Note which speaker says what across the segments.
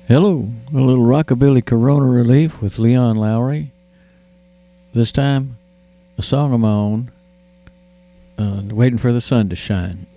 Speaker 1: Hello, a little Rockabilly Corona Relief with Leon Lowery. This time, a song of my own, Waiting for the Sun to Shine.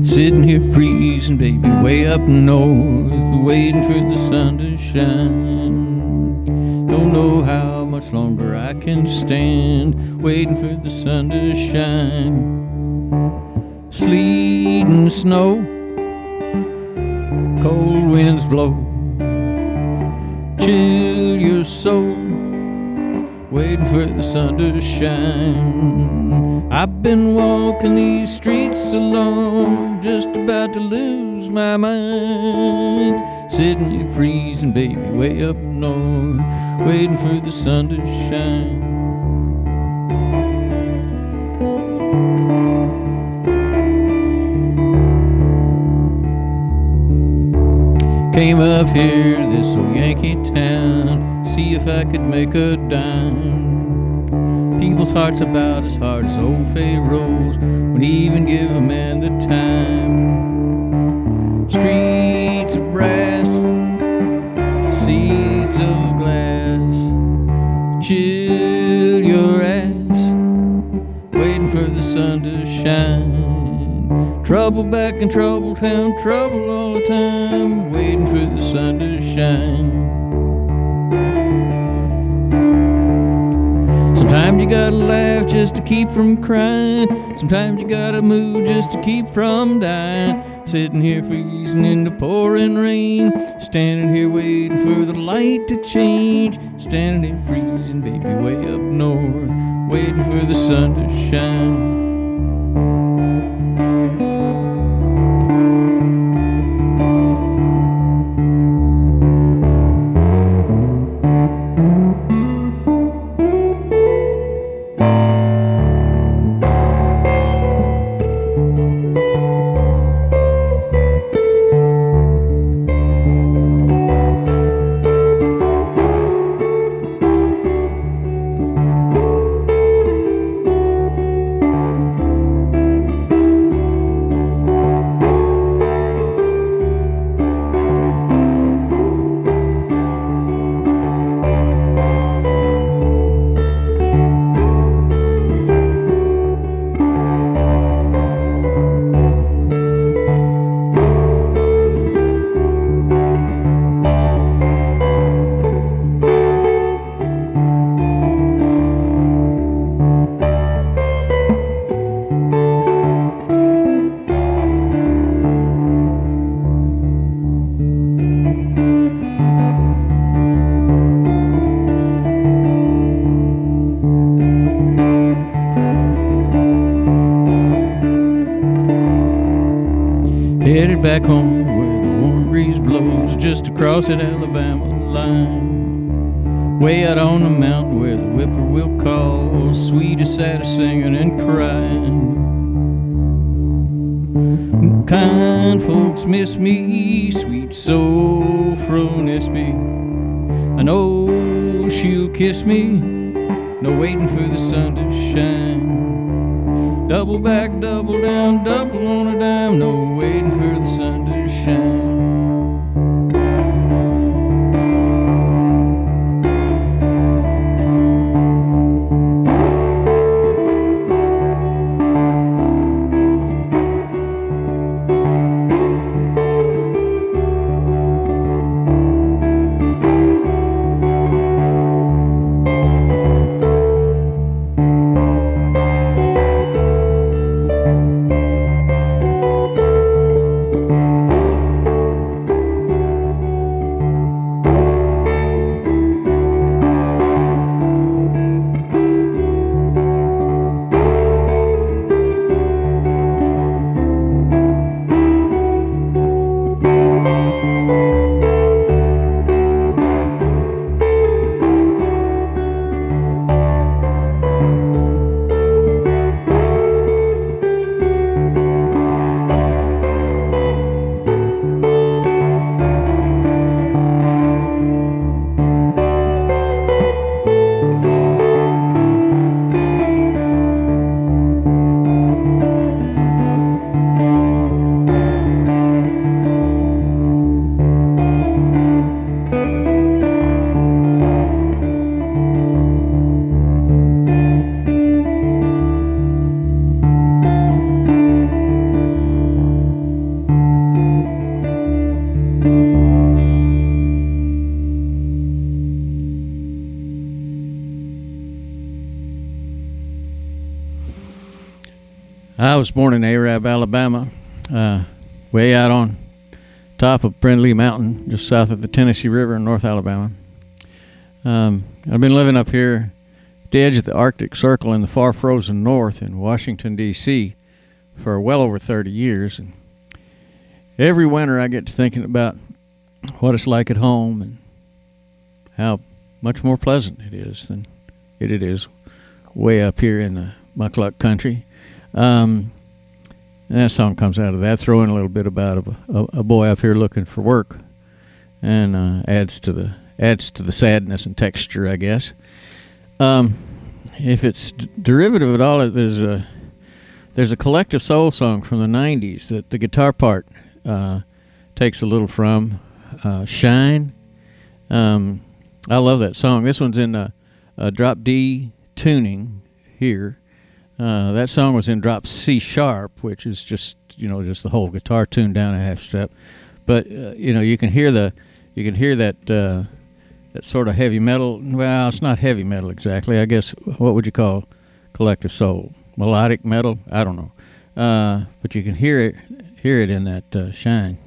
Speaker 1: Sitting here freezing, baby, way up north, waiting for the sun to shine. Don't know how much longer I can stand, waiting for the sun to shine. Sleet and snow, cold winds blow, chill your soul, waiting for the sun to shine. I've been walking these streets alone, just about to lose my mind. Sitting here freezing, baby, way up north, waiting for the sun to shine. Came up here to this old Yankee town, see if I could make a dime. People's hearts about as hard as old Pharaoh's, wouldn't even give a man the time. Streets of brass, seas of glass, chill your ass, waiting for the sun to shine. Trouble back in trouble town, trouble all the time, waiting for the sun to shine. Sometimes you gotta laugh just to keep from crying. Sometimes you gotta move just to keep from dying. Sitting here freezing in the pouring rain, standing here waiting for the light to change. Standing here freezing, baby, way up north, waiting for the sun to shine. Headed back home where the warm breeze blows just across that Alabama line. Way out on the mountain where the whippoorwill calls, sweet as saddest singing and crying. Kind folks miss me, sweet soul frowness me. I know she'll kiss me, no waiting for the sun to shine. Double back, double down, double on a dime, no waiting for the sun to shine. I was born in Arab, Alabama, way out on top of Brindley Mountain, just south of the Tennessee River in North Alabama. I've been living up here at the edge of the Arctic Circle in the far frozen north in Washington, D.C. for well over 30 years. And every winter I get to thinking about what it's like at home and how much more pleasant it is than it is way up here in the muckluck country. And that song comes out of that, throwing a little bit about a boy up here looking for work, and adds to the sadness and texture, I guess. If it's derivative at all, there's a collective soul song from the '90s that the guitar part takes a little from, "Shine." I love that song. This one's in a drop D tuning here. That song was in drop C sharp, which is just the whole guitar tuned down a half step. But you can hear that sort of heavy metal. Well, it's not heavy metal exactly. I guess what would you call collective soul? Melodic metal? I don't know. But you can hear it in that "Shine."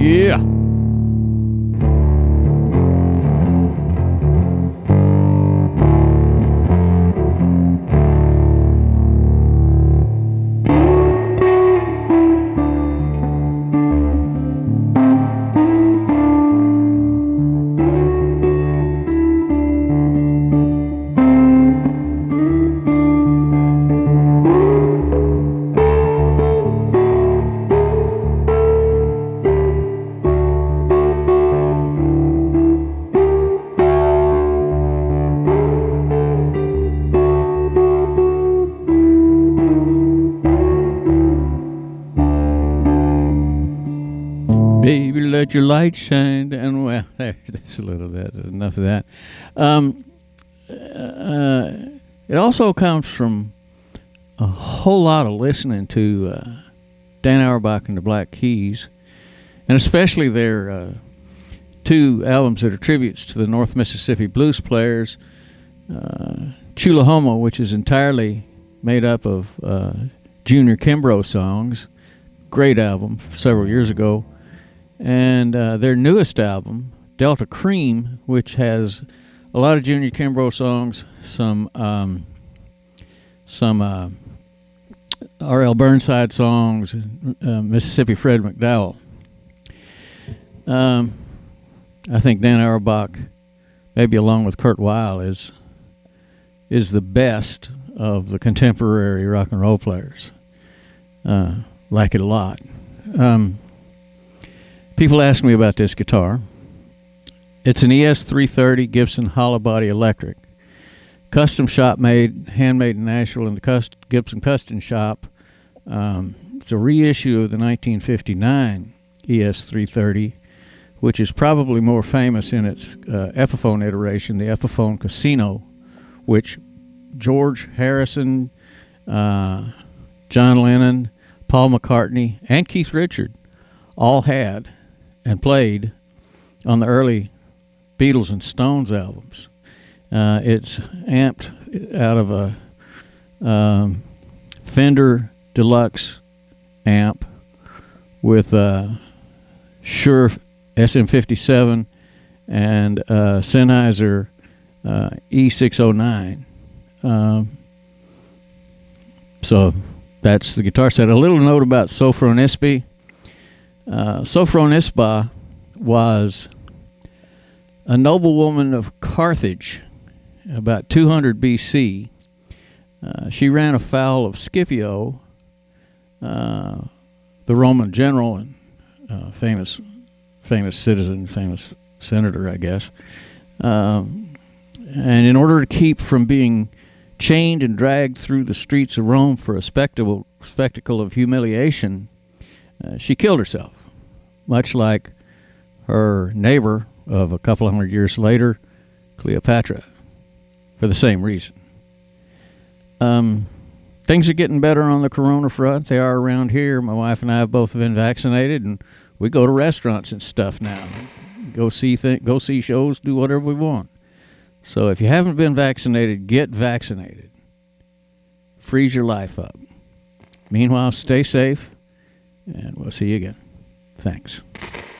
Speaker 1: Yeah. Baby, let your light shine down. Well, there's a little of that. There's enough of that. It also comes from a whole lot of listening to Dan Auerbach and the Black Keys, and especially their two albums that are tributes to the North Mississippi blues players, Chulahoma, which is entirely made up of Junior Kimbrough songs. Great album several years ago. And their newest album, Delta Cream, which has a lot of Junior Kimbrough songs, some R.L. Burnside songs, Mississippi Fred McDowell. I think Dan Auerbach, maybe along with Kurt Weill, is the best of the contemporary rock and roll players. Like it a lot. People ask me about this guitar. It's an ES330 Gibson hollow body electric. Custom shop made, handmade in Nashville in the Gibson Custom Shop. It's a reissue of the 1959 ES330, which is probably more famous in its Epiphone iteration, the Epiphone Casino, which George Harrison, John Lennon, Paul McCartney, and Keith Richards all had and played on the early Beatles and Stones albums. It's amped out of a Fender Deluxe amp with a Shure SM57 and Sennheiser E609. So that's the guitar set. A little note about Sophron Isby. Sophron Isba was a noblewoman of Carthage about 200 BC. She ran afoul of Scipio, the Roman general and famous citizen, famous senator, I guess. And in order to keep from being chained and dragged through the streets of Rome for a spectacle of humiliation, she killed herself, much like her neighbor of a couple hundred years later, Cleopatra, for the same reason. Things are getting better on the corona front. They are around here. My wife and I have both been vaccinated, and we go to restaurants and stuff now. Go see shows, do whatever we want. So if you haven't been vaccinated, get vaccinated. Freeze your life up. Meanwhile, stay safe, and we'll see you again. Thanks.